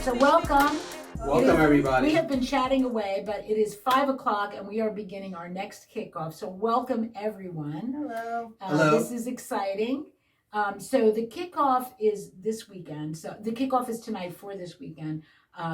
So welcome. Welcome, everybody. We have been chatting away, but it is 5 o'clock and we are beginning our next kickoff. So welcome, everyone. Hello. Hello. This is exciting. So the kickoff is this weekend. So the kickoff is tonight for this weekend.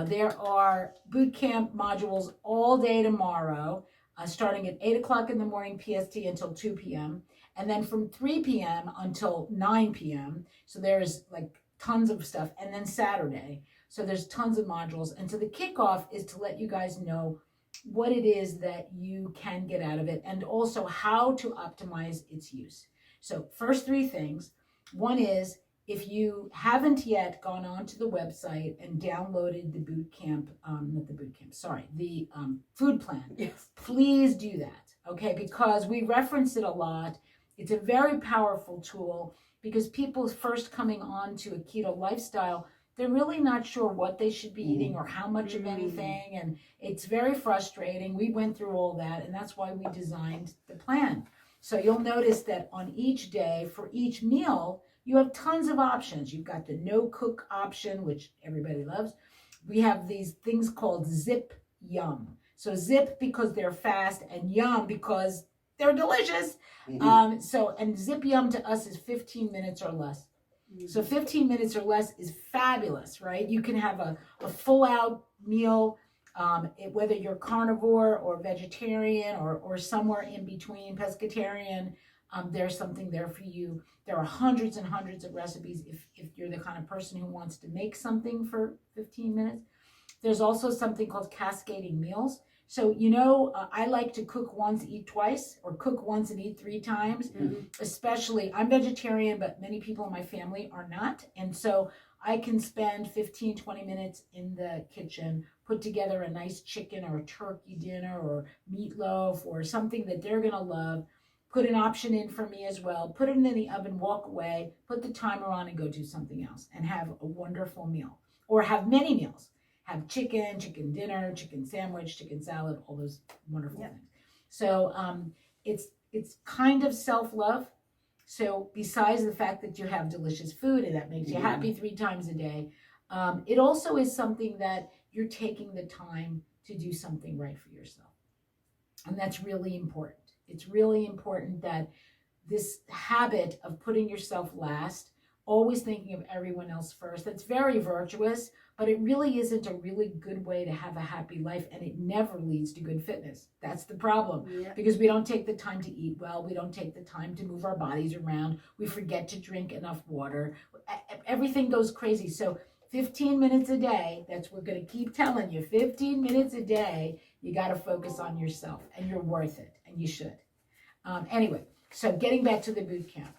There are boot camp modules all day tomorrow, starting at 8 o'clock in the morning PST until 2 p.m. And then from 3 p.m. until 9 p.m. So there's like tons of stuff. And then Saturday. So there's tons of modules. And so the kickoff is to let you guys know what it is that you can get out of it and also how to optimize its use. So first three things. One is, if you haven't yet gone onto the website and downloaded the the food plan, Yes. please do that, okay? Because we reference it a lot. It's a very powerful tool because people first coming on to a keto lifestyle, they're really not sure what they should be eating or how much of anything, and it's very frustrating. We went through all that, and that's why we designed the plan. So you'll notice that on each day, for each meal, you have tons of options. You've got the no-cook option, which everybody loves. We have these things called Zip Yum. So Zip because they're fast, and Yum because they're delicious. And Zip Yum to us is 15 minutes or less. So 15 minutes or less is fabulous, right? You can have a full-out meal, whether you're carnivore or vegetarian or somewhere in between, pescatarian, there's something there for you. There are hundreds and hundreds of recipes if you're the kind of person who wants to make something for 15 minutes. There's also something called Cascading Meals. So, I like to cook once, eat twice, or cook once and eat 3 times. Especially, I'm vegetarian, but many people in my family are not. And so I can spend 15, 20 minutes in the kitchen, put together a nice chicken or a turkey dinner or meatloaf or something that they're going to love, put an option in for me as well, put it in the oven, walk away, put the timer on and go do something else and have a wonderful meal. Or have many meals. Have chicken dinner, chicken sandwich, chicken salad, all those wonderful things. So it's kind of self-love. So besides the fact that you have delicious food and that makes you happy 3 times a day, it also is something that you're taking the time to do something right for yourself. And that's really important. It's really important that this habit of putting yourself last, always thinking of everyone else first, that's very virtuous, but it really isn't a really good way to have a happy life, and it never leads to good fitness. That's the problem, because we don't take the time to eat well, we don't take the time to move our bodies around, we forget to drink enough water, everything goes crazy. So 15 minutes a day, we're going to keep telling you, 15 minutes a day, you got to focus on yourself, and you're worth it, and you should. Anyway, so getting back to the boot camp.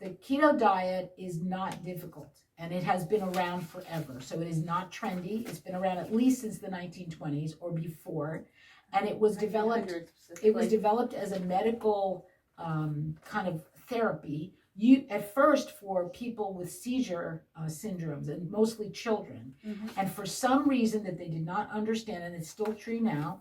The keto diet is not difficult, and it has been around forever. So it is not trendy. It's been around at least since the 1920s or before, and it was developed. It was developed as a medical kind of therapy. At first for people with seizure syndromes, and mostly children, and for some reason that they did not understand, and it's still true now.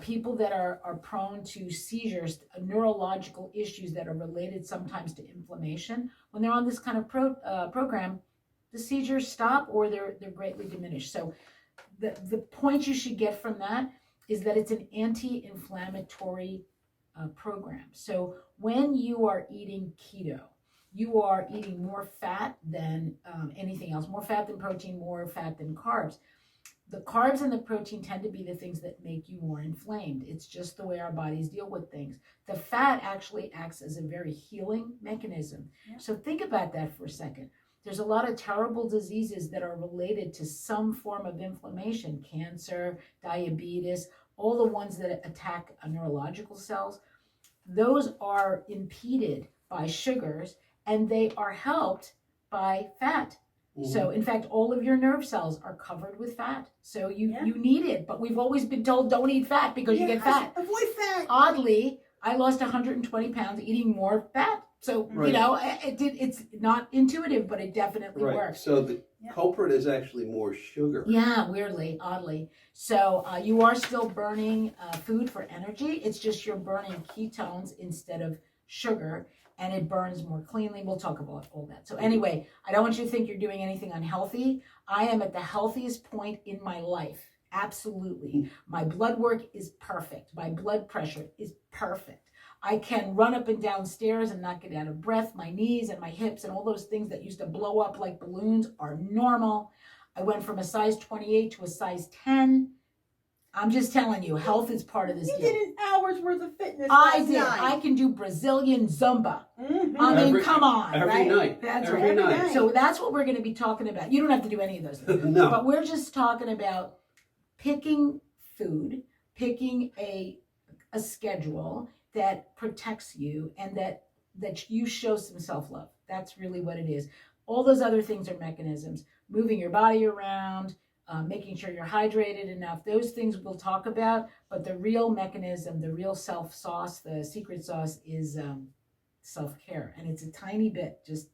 People that are prone to seizures, neurological issues that are related sometimes to inflammation, when they're on this kind of program, the seizures stop or they're greatly diminished. So the point you should get from that is that it's an anti-inflammatory program. So when you are eating keto, you are eating more fat than anything else, more fat than protein, more fat than carbs. The carbs and the protein tend to be the things that make you more inflamed. It's just the way our bodies deal with things. The fat actually acts as a very healing mechanism. So think about that for a second. There's a lot of terrible diseases that are related to some form of inflammation, cancer, diabetes, all the ones that attack neurological cells. Those are impeded by sugars, and they are helped by fat. So, in fact, all of your nerve cells are covered with fat. So you need it. But we've always been told don't eat fat because you get fat. Avoid fat. Oddly, I lost 120 pounds eating more fat. So, it's not intuitive, but it definitely works. So the culprit is actually more sugar. Yeah, weirdly, oddly. So you are still burning food for energy. It's just you're burning ketones instead of sugar, and it burns more cleanly. We'll talk about all that. So anyway, I don't want you to think you're doing anything unhealthy. I am at the healthiest point in my life. Absolutely. My blood work is perfect. My blood pressure is perfect. I can run up and down stairs and not get out of breath. My knees and my hips and all those things that used to blow up like balloons are normal. I went from a size 28 to a size 10. I'm just telling you, health is part of this deal. You did an hour's worth of fitness I last did. night. I can do Brazilian Zumba. Mm-hmm. I mean, come on. Every right? night. That's Every right. night. So that's what we're going to be talking about. You don't have to do any of those things. No. But we're just talking about picking food, picking a schedule that protects you and that you show some self-love. That's really what it is. All those other things are mechanisms. Moving your body around, making sure you're hydrated enough. Those things we'll talk about, but the real mechanism, the real sauce, the secret sauce is self-care. And it's a tiny bit, just,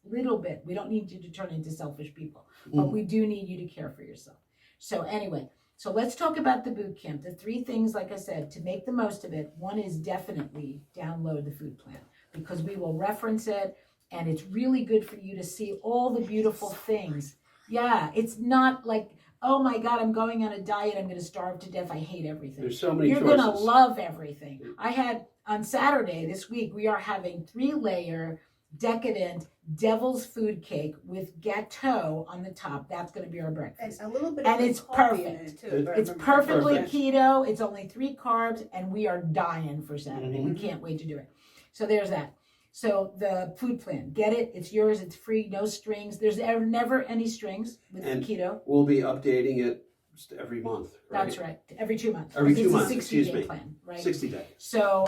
little bit. We don't need you to turn into selfish people, but we do need you to care for yourself. So anyway, so let's talk about the boot camp. The 3 things, like I said, to make the most of it. One is definitely download the food plan because we will reference it and it's really good for you to see all the beautiful things. Yeah, it's not like, oh my God, I'm going on a diet. I'm going to starve to death. I hate everything. There's so many You're choices. going to love everything. I had on Saturday this week, we are having 3-layer decadent devil's food cake with gâteau on the top. That's going to be our breakfast. And a little bit And of it's coffee perfect. in it too. if I It's remember perfectly correctly. keto. It's only 3 carbs, and we are dying for Saturday. We can't wait to do it. So there's that. So the food plan, get it. It's yours. It's free. No strings. There's never any strings with And keto. we'll be updating it just every month, right? That's right. Every 2 months. Every 2 It's months, a 60-day excuse me. plan, right? 60 days. So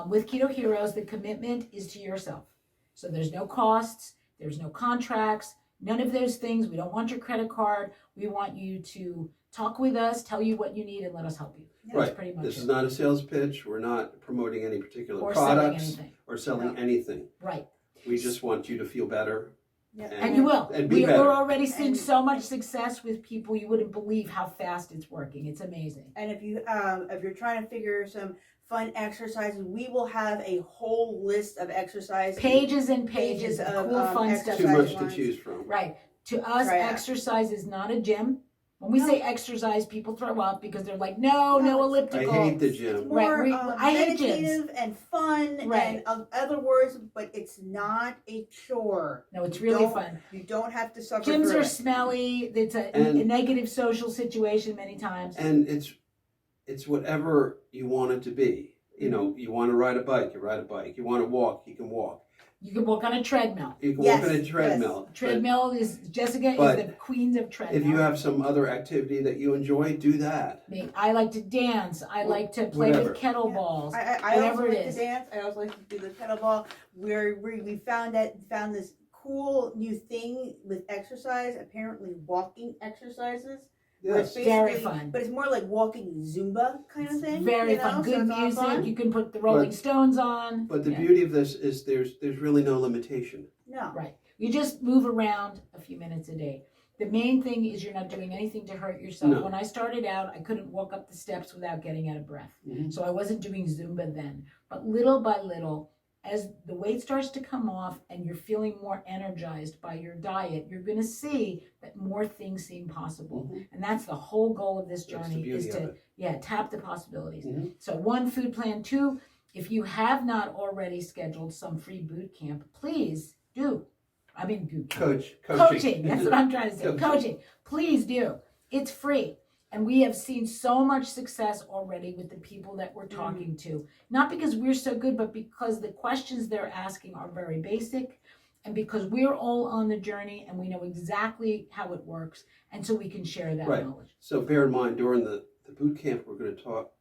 with Keto Heroes, the commitment is to yourself. So there's no costs. There's no contracts. None of those things. We don't want your credit card. We want you to talk with us, tell you what you need, and let us help you. That's Right. pretty much This it. is not a sales pitch. We're not promoting any particular Or selling products anything. or selling No. anything. Right. We just want you to feel better. Yeah. And you will. And be better. We're already seeing And- so much success with people. You wouldn't believe how fast it's working. It's amazing. And if you're trying to figure some fun exercises, we will have a whole list of exercises. Pages and pages of cool, fun stuff. Too much to ones. choose from. Right. To us, Try out. exercise is not a gym. When we No. say exercise, people throw up because they're like, no No, I elliptical. hate the It's gym. more Right, I hate gyms. meditative and fun Right. and other words, but it's not a chore. No, it's really Don't- fun. You don't have to suffer Gyms through are it. smelly. It's a And- negative social situation many times. And it's whatever you want it to be. You know, you want to ride a bike, you ride a bike. You want to walk, you can walk. You can walk on a treadmill. You can Yes, walk on a treadmill. But Treadmill is Jessica but is the queen of treadmill. if you have some other activity that you enjoy, do that. Me, I like to dance. I like to play Whatever. with kettlebells. I whatever also it like is. to dance. I also like to do the kettlebell. We found this cool new thing with exercise. Apparently, walking exercises. Where it's Yes. Very basically- fun. But it's more like walking Zumba kind of thing. Very you know? fun. So Good it's all music. fun. You can put the Rolling But- Stones on. But the Yeah. beauty of this is there's really no limitation. No. Right. You just move around a few minutes a day. The main thing is you're not doing anything to hurt yourself. No. When I started out, I couldn't walk up the steps without getting out of breath. Mhm. So I wasn't doing Zumba then. But little by little, as the weight starts to come off and you're feeling more energized by your diet, you're going to see that more things seem possible. Mhm. And that's the whole goal of this That's the journey is beauty of to, it. tap the possibilities. Mhm. So 1, food plan. 2, if you have not already scheduled some free boot camp, please do. I mean, boot camp. Coaching. That's what I'm trying to say. Coaching. Please do. It's free. And we have seen so much success already with the people that we're talking to. Not because we're so good, but because the questions they're asking are very basic. And because we're all on the journey and we know exactly how it works. And so we can share that Right. knowledge. So bear in mind, during the boot camp, we're going to talk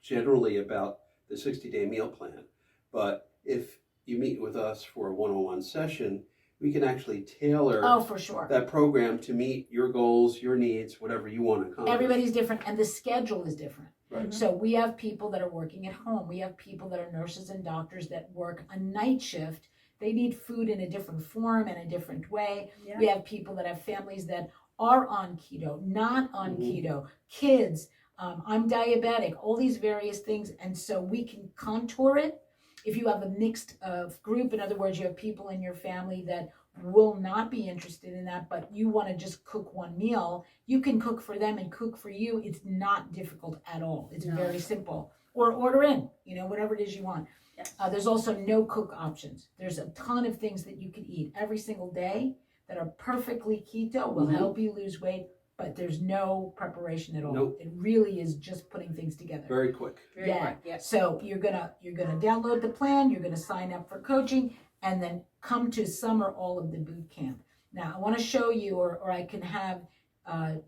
generally about the 60-day meal plan. But if you meet with us for a one-on-one session, we can actually tailor Oh, for sure. that program to meet your goals, your needs, whatever you want to accomplish. Everybody's different and the schedule is different. Right. So we have people that are working at home. We have people that are nurses and doctors that work a night shift. They need food in a different form and a different way. Yeah. We have people that have families that are on keto, not on Mhm. keto, kids, I'm diabetic, all these various things. And so we can contour it If you have a mixed group, in other words, you have people in your family that will not be interested in that, but you want to just cook one meal, you can cook for them and cook for you. It's not difficult at all. It's very simple. Or order in, whatever it is you want. Yes. There's also no cook options. There's a ton of things that you can eat every single day that are perfectly keto, will help you lose weight, but there's no preparation at all. Nope. It really is just putting things together. Very quick. Very quick, yes. So you're gonna download the plan, you're gonna sign up for coaching, and then come to some or all of the boot camp. Now I want to show you, or I can have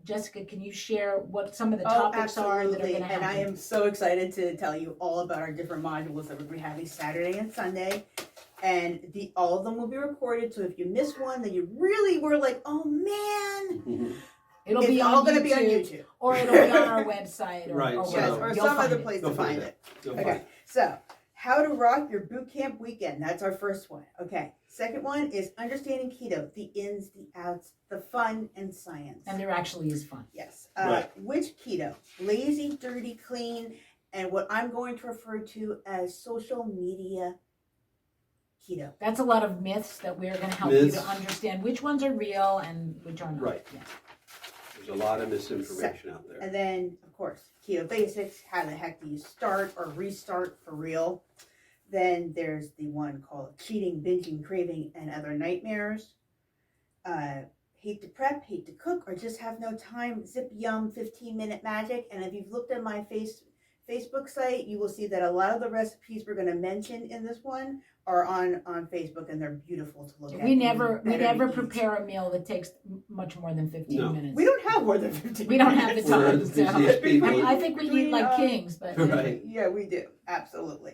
Jessica, can you share what some of the topics are that are going to happen? And I am so excited to tell you all about our different modules that we'll be having Saturday and Sunday. And all of them will be recorded. So if you miss one, then you really were like, oh man. It'll It's be all on going to YouTube, be on YouTube. Or it'll be on our website. Or, Right, or, so- Yes, wherever. or You'll some find other it. place Go to find it. Go Okay, find it. so how to rock your boot camp weekend. That's our first one. Okay, second one is understanding keto, the ins, the outs, the fun, and science. And there actually is fun. Yes. Right. Which keto? Lazy, dirty, clean, and what I'm going to refer to as social media keto. That's a lot of myths that we're going to help you Myths. to understand which ones are real and which are not. Right. Yeah. There's a lot of misinformation out there. And then, of course, keto basics. How the heck do you start or restart for real? Then there's the one called cheating, binging, craving, and other nightmares. Hate to prep, hate to cook, or just have no time. Zip yum, 15-minute magic. And if you've looked at my Facebook site, you will see that a lot of the recipes we're going to mention in this one are on Facebook, and they're beautiful to look at. We never and better to eat. prepare a meal that takes much more than 15 No. minutes. We don't have more than 15 We don't have the minutes. We're time. the So. busiest people. I think we eat like kings, but Right. Yeah, we do. Absolutely.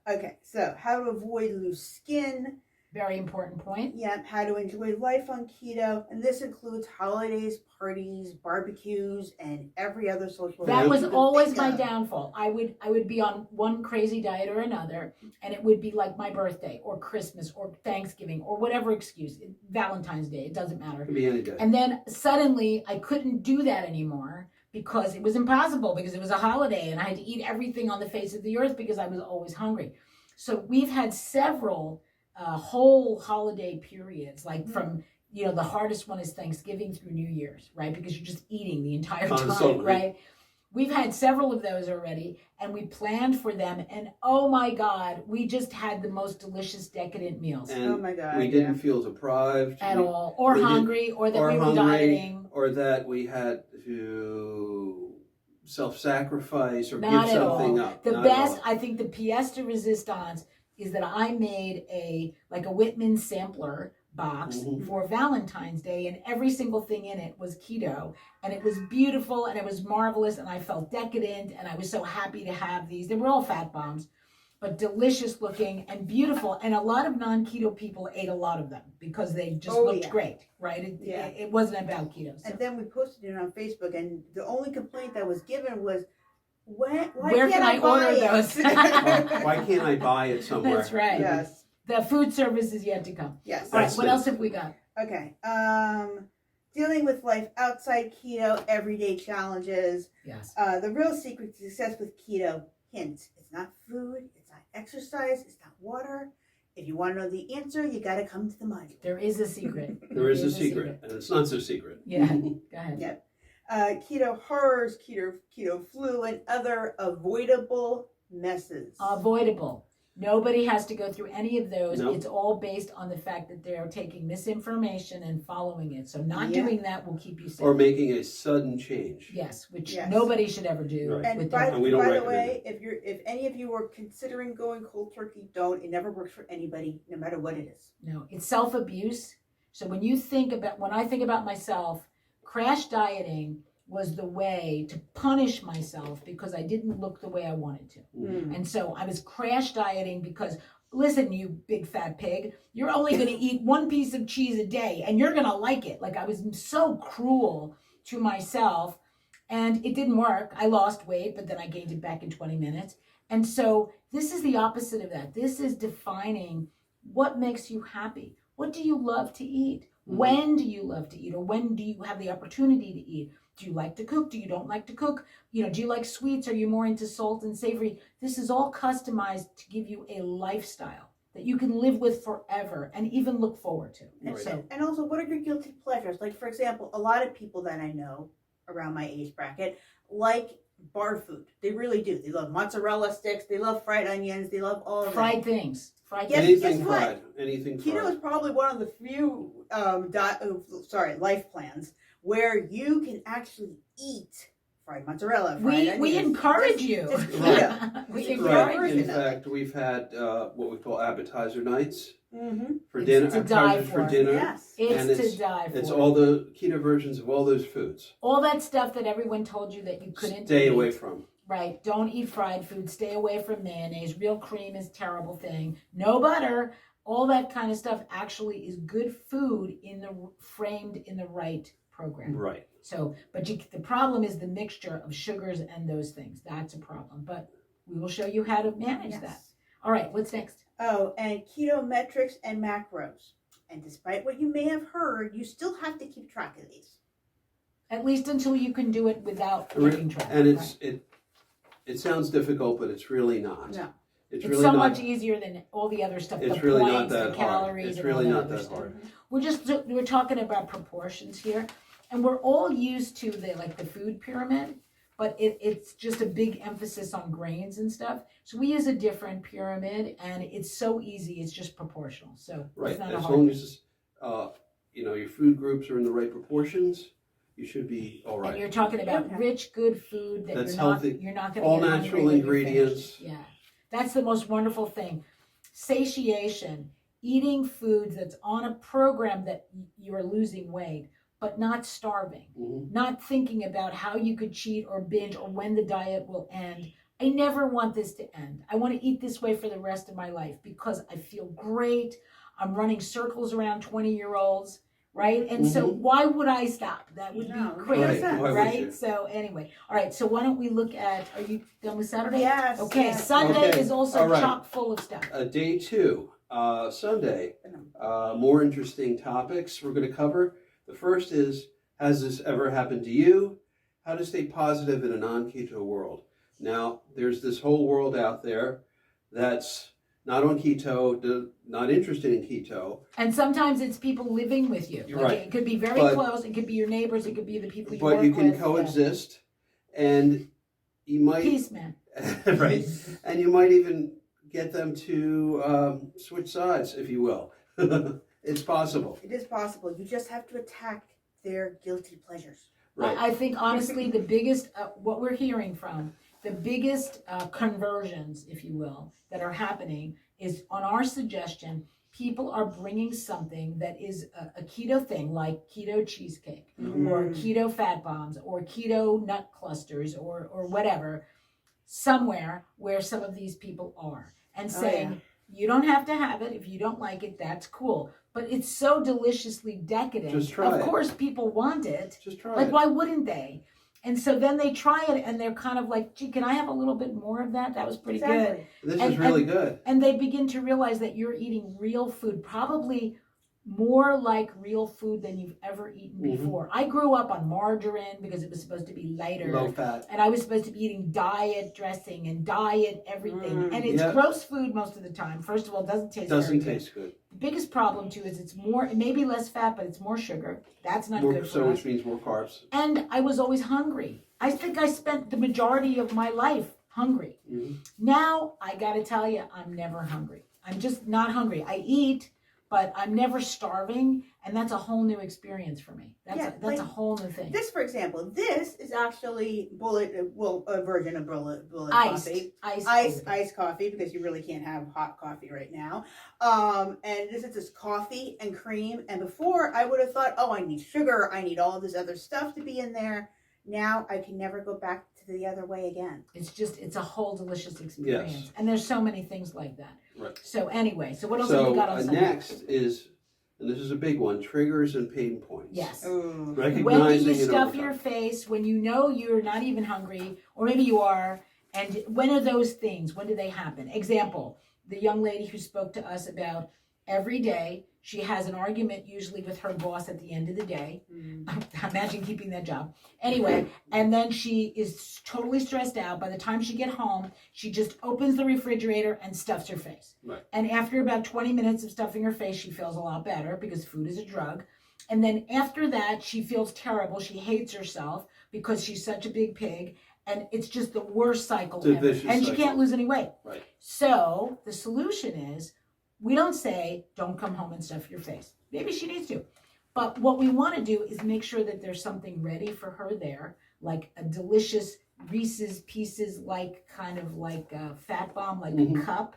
Okay, so how to avoid loose skin. very important point. Yeah, how to enjoy life on keto. And this includes holidays, parties, barbecues, and every other social That event was you could always think my of. downfall. I would be on one crazy diet or another, and it would be like my birthday or Christmas or Thanksgiving or whatever excuse, Valentine's Day, it doesn't matter. Could be any day. And then suddenly I couldn't do that anymore because it was impossible, because it was a holiday and I had to eat everything on the face of the earth because I was always hungry. So we've had several whole holiday periods, like from, the hardest one is Thanksgiving through New Year's, right? Because you're just eating the entire time, Constantly. right? We've had several of those already, and we planned for them, and oh my God, we just had the most delicious, decadent meals And Oh my God, we didn't feel deprived. at we- all, or we did- hungry, or that or we were hungry, dieting. or that we had to self-sacrifice or Not give at something all. up. The Not at best, all. I think, the pièce de résistance is that I made a Whitman sampler box Mhm. for Valentine's Day, and every single thing in it was keto, and it was beautiful, and it was marvelous, and I felt decadent, and I was so happy to have these. They were all fat bombs, but delicious looking and beautiful, and a lot of non-keto people ate a lot of them because they just Oh, looked yeah. great, right? It wasn't about keto. So. And then we posted it on Facebook, and the only complaint that was given was, why Where can't can I buy order it?" those? Why can't I buy it somewhere? That's right. Yes. The food service is yet to come. Yes. All right, That's what it. else have we got? Okay. Dealing with life outside keto, everyday challenges. Yes. The real secret to success with keto, hint, it's not food, it's not exercise, it's not water. If you want to know the answer, you got to come to the module. There is a secret. There is a secret, and it's not so secret. Yeah, go ahead. Yep. Keto horrors, keto flu, and other avoidable messes. Avoidable. Nobody has to go through any of those. Nope. It's all based on the fact that they're taking misinformation and following it. So not Yeah. doing that will keep you safe. Or making a sudden change. Yes, which Yes. nobody should ever do. Right. And with by, their And we don't by the recommend way, if any of you are considering going cold turkey, don't. It never works for anybody, no matter what it is. No, it's self-abuse. So when I think about myself, crash dieting was the way to punish myself because I didn't look the way I wanted to. And so I was crash dieting because, listen, you big fat pig, you're only going to eat one piece of cheese a day and you're going to like it. Like, I was so cruel to myself, and it didn't work. I lost weight, but then I gained it back in 20 minutes. And so this is the opposite of that. This is defining what makes you happy. What do you love to eat? When do you love to eat, or when do you have the opportunity to eat? Do you like to cook? Do you don't like to cook? Do you like sweets? Are you more into salt and savory? This is all customized to give you a lifestyle that you can live with forever and even look forward to. And, So, and also, what are your guilty pleasures? Like, for example, a lot of people that I know around my age bracket like bar food. They really do. They love mozzarella sticks. They love fried onions. They love all of fried things. Fried Yes, things. Anything guess what? fried. Anything fried. Keto is probably one of the few life plans where you can actually eat fried mozzarella. Fried We onions. encourage you. Just Right. keto. We It's a encourage version In of fact, we've had what we call appetizer nights Mm-hmm. for It's dinner. to die Appetizers for for. dinner. Yes. And It's it's- to die for. It's all the keto versions of all those foods. All that stuff that everyone told you that you couldn't Stay eat. away from. Right. Don't eat fried food. Stay away from mayonnaise. Real cream is a terrible thing. No butter. All that kind of stuff actually is good food framed in the right program. Right. So, but the problem is the mixture of sugars and those things. That's a problem. But we will show you how to manage that. All right. What's next? Oh, and keto metrics and macros. And despite what you may have heard, you still have to keep track of these. At least until you can do it without keeping track. And right? it sounds difficult, but it's really not. No. It's really so not. much easier than all the other stuff. It's the really points, not that the hard. calories, It's and really all not other that stuff. hard. We're talking about proportions here, and we're all used to the food pyramid, but it's just a big emphasis on grains and stuff. So we use a different pyramid, and it's so easy. It's just proportional. So Right. it's not a As hard long thing. as your food groups are in the right proportions, you should be all And right. you're talking about Okay. rich, good food that That's you're not healthy. you're not going to All get natural hungry when you're ingredients. finished. Yeah, that's the most wonderful thing. Satiation, eating foods that's on a program that you're losing weight, but not starving, not thinking about how you could cheat or binge or when the diet will end. I never want this to end. I want to eat this way for the rest of my life because I feel great. I'm running circles around 20-year-olds. Right? And so why would I stop? That would No, be crazy, right. Why would right? you? So anyway, all right, so why don't we look at, are you done with Saturday? Yes. Okay, yes. Sunday Okay, is also all right. chock full of stuff. Day 2, Sunday, more interesting topics we're going to cover. The first is, has this ever happened to you? How to stay positive in a non-keto world. Now, there's this whole world out there that's not on keto, not interested in keto. And sometimes it's people living with you. You're Like, right. it could be very But- close, it could be your neighbors, it could be the people you But work you can with. coexist, and you Yeah. might... Peace, man. Right. And you might even get them to switch sides, if you will. It's possible. It is possible. You just have to attack their guilty pleasures. Right. I think honestly the biggest, what we're hearing from, the biggest conversions, if you will, that are happening is on our suggestion, people are bringing something that is a keto thing, like keto cheesecake or keto fat bombs or keto nut clusters or whatever, somewhere where some of these people are and saying, you don't have to have it. If you don't like it, that's cool. But it's so deliciously decadent. Just try of it. course, people want it. Just try Like, it. why wouldn't they? And so then they try it and they're kind of like, gee, can I have a little bit more of that? That was pretty good. Exactly. This and- is really good. And they begin to realize that you're eating real food, probably more like real food than you've ever eaten before. I grew up on margarine because it was supposed to be lighter. Low fat. And I was supposed to be eating diet dressing and diet everything. And it's Yeah. gross food most of the time. First of all, it doesn't taste Doesn't very taste good. good. The biggest problem too is it's more, it may be less fat, but it's more sugar. That's not good for So us. which means more carbs. And I was always hungry. I think I spent the majority of my life hungry. Now, I got to tell you, I'm never hungry. I'm just not hungry. I eat, but I'm never starving, and that's a whole new experience for me. That's like a whole new thing. This, for example, this is actually a version of bullet Iced, coffee. iced, Iced coffee, because you really can't have hot coffee right now. And this is just coffee and cream. And before, I would have thought, oh, I need sugar. I need all this other stuff to be in there. Now I can never go back to the other way again. It's a whole delicious experience. Yes. And there's so many things like that. Right. So anyway, so what else have So you got on Sunday? next is, and this is a big one, triggers and pain points. Yes. Ooh. Recognizing When do you and stuff overcoming. your face when you know you're not even hungry, or maybe you are, and when are those things? When do they happen? Example, the young lady who spoke to us about every day. She has an argument usually with her boss at the end of the day. Imagine keeping that job. Anyway, and then she is totally stressed out. By the time she gets home, she just opens the refrigerator and stuffs her face. Right. And after about 20 minutes of stuffing her face, she feels a lot better because food is a drug. And then after that, she feels terrible. She hates herself because she's such a big pig. And it's just the worst cycle It's a ever. vicious And she cycle. can't lose any weight. Right. So the solution is, we don't say, don't come home and stuff your face. Maybe she needs to. But what we want to do is make sure that there's something ready for her there, like a delicious Reese's Pieces, like kind of like a fat bomb, like a cup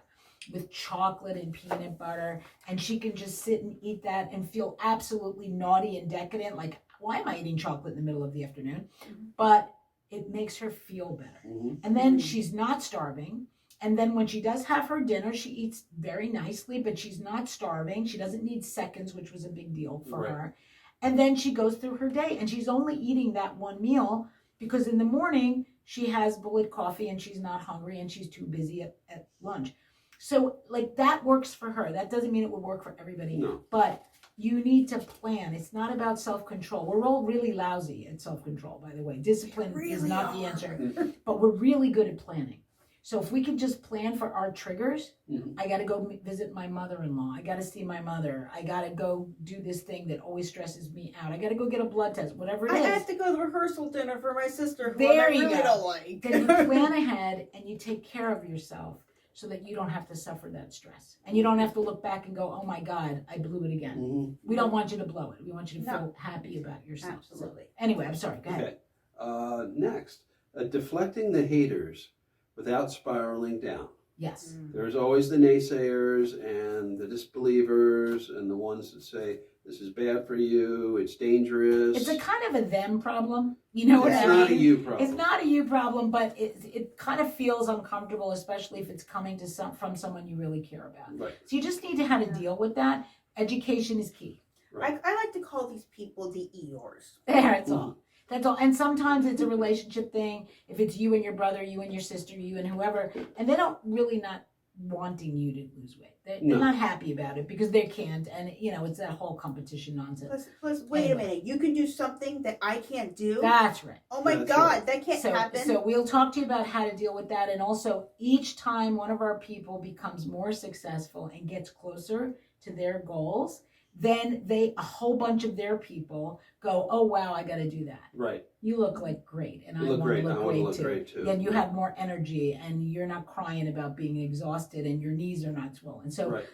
with chocolate and peanut butter. And she can just sit and eat that and feel absolutely naughty and decadent. Like, why am I eating chocolate in the middle of the afternoon? But it makes her feel better. And then she's not starving. And then when she does have her dinner, she eats very nicely, but she's not starving. She doesn't need seconds, which was a big deal for her. And then she goes through her day, and she's only eating that one meal because in the morning she has bullet coffee and she's not hungry and she's too busy at lunch. So like that works for her. That doesn't mean it will work for everybody. No. But you need to plan. It's not about self-control. We're all really lousy at self-control, by the way. Discipline is not the answer, but we're really good at planning. So if we could just plan for our triggers, I got to go visit my mother-in-law. I got to see my mother. I got to go do this thing that always stresses me out. I got to go get a blood test, whatever it is. I have to go to the rehearsal dinner for my sister, who There I you really go. don't like. Then you plan ahead and you take care of yourself so that you don't have to suffer that stress. And you don't have to look back and go, oh my God, I blew it again. We don't want you to blow it. We want you to feel happy about yourself. Absolutely. So, anyway, I'm sorry. Go ahead. Okay. Next, deflecting the haters without spiraling down. Yes. There's always the naysayers and the disbelievers and the ones that say, this is bad for you, it's dangerous. It's a kind of a them problem. You know what I It's mean? not a you problem. It's not a you problem, but it kind of feels uncomfortable, especially if it's coming to from someone you really care about. Right. So you just need to how to deal with that. Education is key. Right. I like to call these people the Eeyores. That's all. That's all. And sometimes it's a relationship thing. If it's you and your brother, you and your sister, you and whoever, and they don't really not wanting you to lose weight. They're not happy about it because they can't. And, you know, it's that whole competition nonsense. Plus, wait a minute. You can do something that I can't do? That's right. Oh my That's God, right. that can't happen. So we'll talk to you about how to deal with that. And also, each time one of our people becomes more successful and gets closer to their goals, then a whole bunch of their people go, oh, wow, I got to do that. Right. You look like great, and I You look want to great. I look want to great look too. great too. Then you have more energy, and you're not crying about being exhausted, and your knees are not swollen. So Right.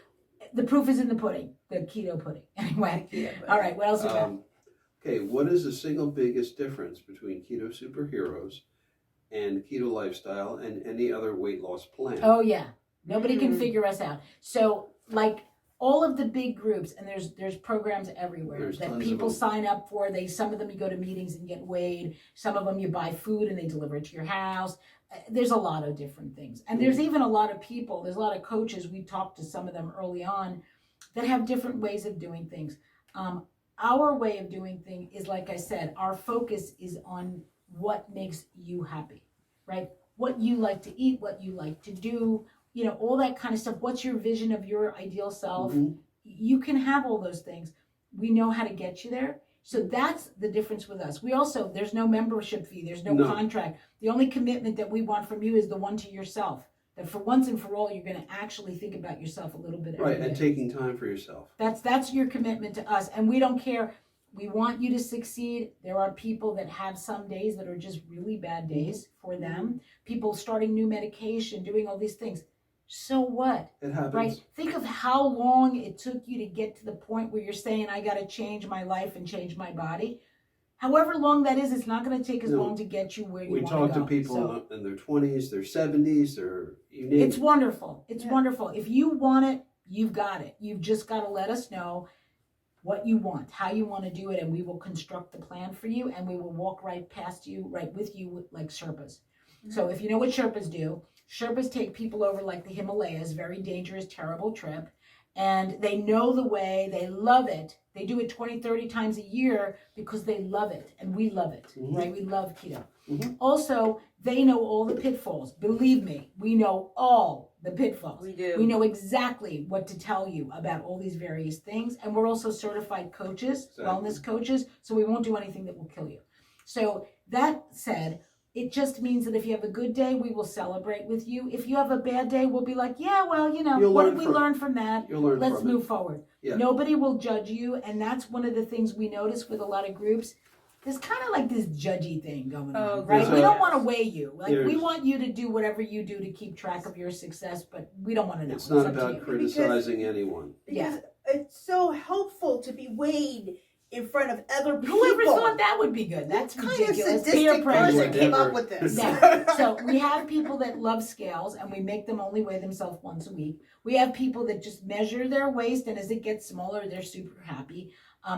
the proof is in the pudding, the keto pudding. Anyway, all right, what else we got? Okay, what is the single biggest difference between KetoSuperHeroes and Keto Lifestyle and any other weight loss plan? Oh, yeah. Nobody can figure us out. So, like, all of the big groups, and there's programs everywhere There's that tons people of them. sign up for. Some of them you go to meetings and get weighed. Some of them you buy food and they deliver it to your house. There's a lot of different things. And there's even a lot of people, there's a lot of coaches, we talked to some of them early on, that have different ways of doing things. Our way of doing things is, like I said, our focus is on what makes you happy, right? What you like to eat, what you like to do, you know, all that kind of stuff. What's your vision of your ideal self? You can have all those things. We know how to get you there. So that's the difference with us. We also, there's no membership fee. There's no contract. The only commitment that we want from you is the one to yourself. That for once and for all, you're going to actually think about yourself a little bit every Right, day. and taking time for yourself. That's your commitment to us. And we don't care. We want you to succeed. There are people that have some days that are just really bad days for them. People starting new medication, doing all these things. So what? It happens. Right? Think of how long it took you to get to the point where you're saying, I got to change my life and change my body. However long that is, it's not going to take as long to get you where you want to go. We talk to people in their 20s, their 70s, or you name It's it. wonderful. It's wonderful. If you want it, you've got it. You've just got to let us know what you want, how you want to do it, and we will construct the plan for you, and we will walk right past you, right with you, like Sherpas. So if you know what Sherpas do, Sherpas take people over like the Himalayas, very dangerous, terrible trip, and they know the way, they love it. They do it 20, 30 times a year because they love it, and we love it, right? We love keto. Also, they know all the pitfalls. Believe me, we know all the pitfalls. We do. We know exactly what to tell you about all these various things. And we're also certified coaches, wellness coaches, so we won't do anything that will kill you. So that said, it just means that if you have a good day, we will celebrate with you. If you have a bad day, we'll be like, yeah, well, you know, what did we learn from that? Let's move forward. Yeah. Nobody will judge you. And that's one of the things we notice with a lot of groups. There's kind of like this judgy thing going on, right? We don't want to weigh you. Like, we want you to do whatever you do to keep track of your success, but we don't want to know. It's not about criticizing anyone. Because it's so helpful to be weighed in front of other people. Whoever thought that would be good? That's kind ridiculous. of sadistic person came up with this. Yeah. So we have people that love scales, and we make them only weigh themselves once a week. We have people that just measure their waist, and as it gets smaller, they're super happy.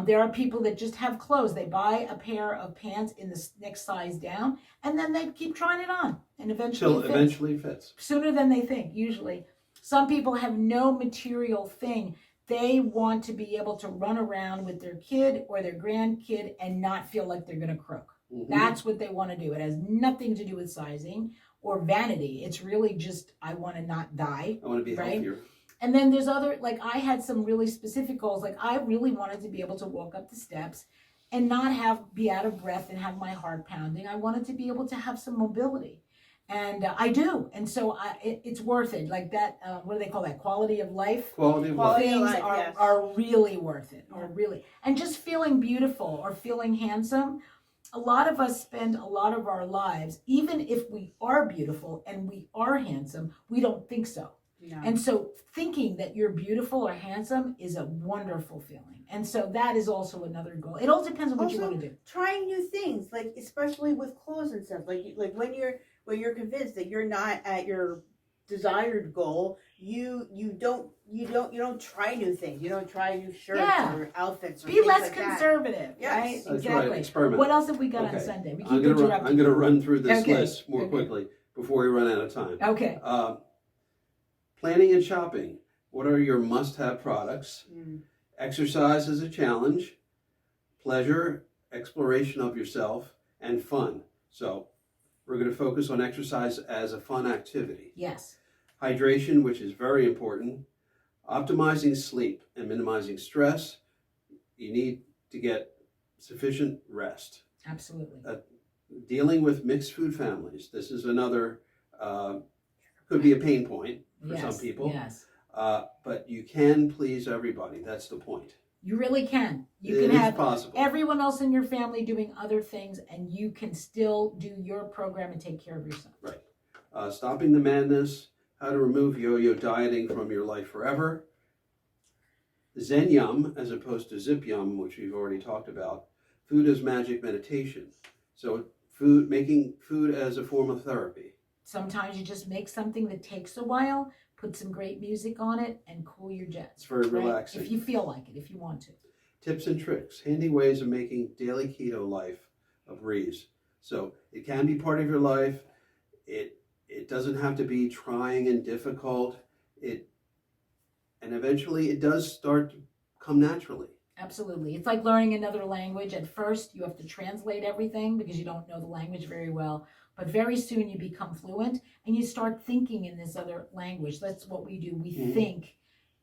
There are people that just have clothes. They buy a pair of pants in the next size down, and then they keep trying it on, and eventually it fits. Sooner than they think, usually. Some people have no material thing. They want to be able to run around with their kid or their grandkid and not feel like they're going to croak. Mm-hmm. That's what they want to do. It has nothing to do with sizing or vanity. It's really just, I want to not die. I want to be healthier. And then there's other, like I had some really specific goals. Like I really wanted to be able to walk up the steps and not be out of breath and have my heart pounding. I wanted to be able to have some mobility. And I do. And so it's worth it. Like that, what do they call that? Quality of life? Quality of life. Things are really worth it. Or really. And just feeling beautiful or feeling handsome. A lot of us spend a lot of our lives, even if we are beautiful and we are handsome, we don't think so. No. And so thinking that you're beautiful or handsome is a wonderful feeling. And so that is also another goal. It all depends on what you want to do. Trying new things, like especially with clothes and stuff. Like when you're convinced that you're not at your desired goal, you don't try new things. You don't try new shirts or outfits. Or be less conservative, right? That's exactly. Right. Experiment. What else have we got on Sunday? We keep I'm going to run through this list more quickly before we run out of time. Okay. Planning and shopping. What are your must-have products? Exercise is a challenge. Pleasure, exploration of yourself, and fun. So we're going to focus on exercise as a fun activity. Yes. Hydration, which is very important. Optimizing sleep and minimizing stress. You need to get sufficient rest. Absolutely. Dealing with mixed food families. This is another, could be a pain point for some people. Yes. But you can please everybody. That's the point. You really can. You can have possible. Everyone else in your family doing other things, and you can still do your program and take care of yourself. Right. Stopping the madness. How to remove yo-yo dieting from your life forever. Zen Yum, as opposed to Zip Yum, which we've already talked about. Food as magic meditation. So making food as a form of therapy. Sometimes you just make something that takes a while, put some great music on it, and cool your jets. It's very relaxing. If you feel like it, if you want to. Tips and tricks, handy ways of making daily keto life a breeze. So it can be part of your life. It doesn't have to be trying and difficult. And eventually it does start to come naturally. Absolutely. It's like learning another language. At first, you have to translate everything because you don't know the language very well. But very soon you become fluent and you start thinking in this other language. That's what we do. We think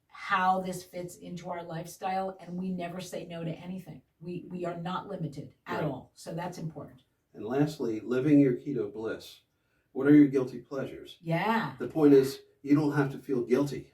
how this fits into our lifestyle, and we never say no to anything. We are not limited at all. So that's important. And lastly, living your keto bliss. What are your guilty pleasures? Yeah. The point is, you don't have to feel guilty.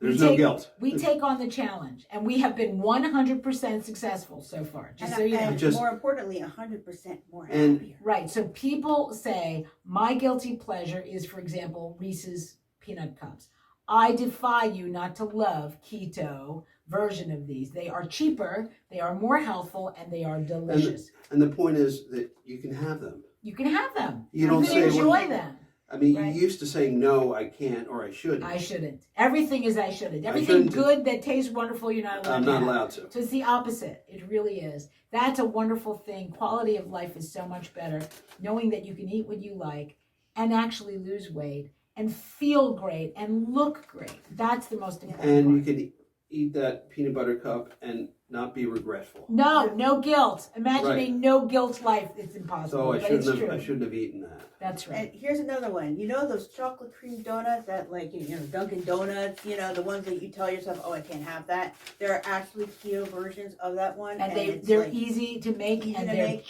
There's no guilt. We take on the challenge, and we have been 100% successful so far. Just so you know. And more importantly, 100% more happier. Right. So people say, my guilty pleasure is, for example, Reese's peanut cups. I defy you not to love keto version of these. They are cheaper, they are more healthful, and they are delicious. And the point is that you can have them. You can have them. You don't can enjoy them. I mean, you used to say, no, I can't, or I shouldn't. I shouldn't. Everything is I shouldn't. Everything good that tastes wonderful, you're not allowed to. I'm not allowed to. So it's the opposite. It really is. That's a wonderful thing. Quality of life is so much better. Knowing that you can eat what you like and actually lose weight and feel great and look great. That's the most important part. And eat that peanut butter cup and not be regretful. No guilt. Imagine Right. a no guilt life. It's impossible. So I but it's shouldn't true. have. I shouldn't have eaten that. That's right. And here's another one. You know those chocolate cream donuts that, like, Dunkin' Donuts, the ones that you tell yourself, oh, I can't have that. There are actually keto versions of that one. And it's they're like, easy to make, easy and to they're make.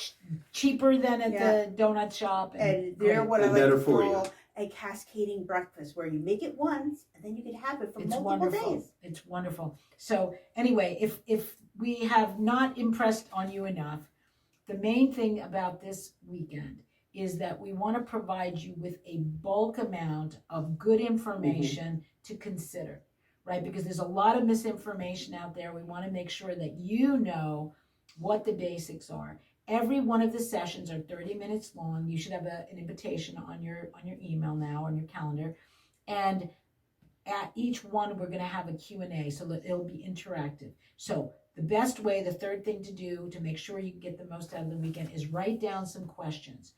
cheaper than at Yeah. the donut shop. And they're great. what I And like better to for you. call a cascading breakfast, where you make it once and then you can have it for It's multiple wonderful. days. It's wonderful. So anyway, if we have not impressed on you enough, the main thing about this weekend is that we want to provide you with a bulk amount of good information to consider, right? Because there's a lot of misinformation out there. We want to make sure that you know what the basics are. Every one of the sessions are 30 minutes long. You should have an invitation on your email now, on your calendar. And at each one, we're going to have a Q&A, so that it'll be interactive. So the best way, the third thing to do to make sure you get the most out of the weekend, is write down some questions.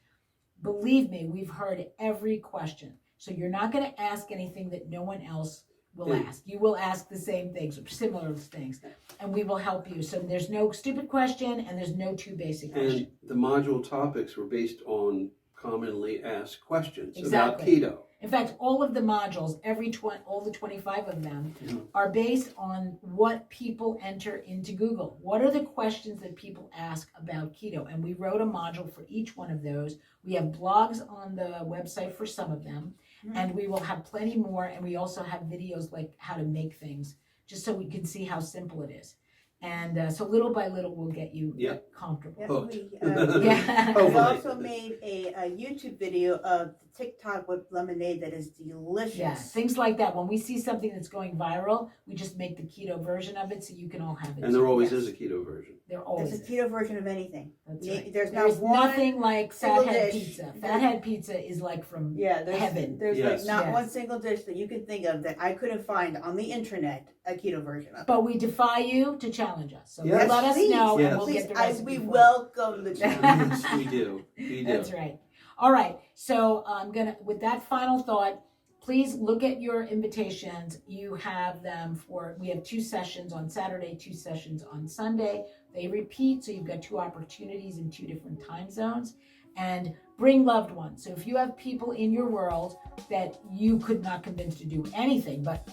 Believe me, we've heard every question. So you're not going to ask anything that no one else will ask. You will ask the same things, or similar things, and we will help you. So there's no stupid question, and there's no too basic question. And the module topics were based on commonly asked questions Exactly. about keto. In fact, all of the modules, all the 25 of them, are based on what people enter into Google. What are the questions that people ask about keto? And we wrote a module for each one of those. We have blogs on the website for some of them, and we will have plenty more. And we also have videos like how to make things, just so we can see how simple it is. And so little by little, we'll get you comfortable. Yep, Hooked. we Hopefully. also made a YouTube video of the TikTok with lemonade that is delicious. Yeah, things like that. When we see something that's going viral, we just make the keto version of it so you can all have it. And there always Yes. is a keto version. There always There's a is. keto version of anything. That's right. There's There's not one nothing like single Fathead dish. Pizza. Fathead Pizza is like from there's heaven. There's Yes. like not Yes. one single dish that you can think of that I couldn't find on the internet a keto version of. But we defy you to challenge us. So Yes. let us Please, know, Yes. and we'll please, get the recipe. we for it. welcome the challenge. Yes, we do. We do. That's right. All right. So I'm gonna, with that final thought, please look at your invitations. You have them we have 2 sessions on Saturday, 2 sessions on Sunday. They repeat, so you've got 2 opportunities in 2 different time zones. And bring loved ones. So if you have people in your world that you could not convince to do anything, but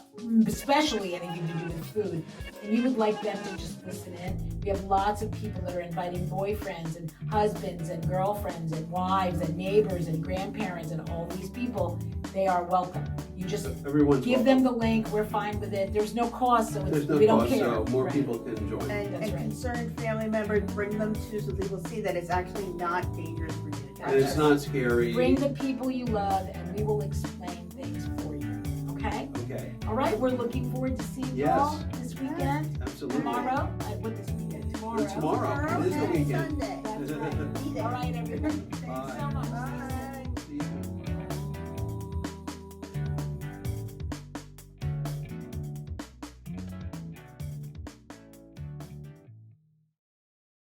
especially anything to do with food, and you would like them to just listen in, we have lots of people that are inviting boyfriends and husbands and girlfriends and wives and neighbors and grandparents and all these people. They are welcome. You just Everyone's give welcome. them the link. We're fine with it. There's no cost, so There's no we don't cost, care. so more Right. people can join. And That's right. concerned family members, bring them too, so they will see that it's actually not dangerous for you to And it's not scary. Bring the people you love, and we will explain things for you. Okay? Okay. All right. We're looking forward to seeing you Yes. all this weekend. Absolutely. Tomorrow. What this weekend? Tomorrow. Tomorrow. It is the and weekend. Sunday. That's right. Be there. All right, everybody. Thanks so much. Bye.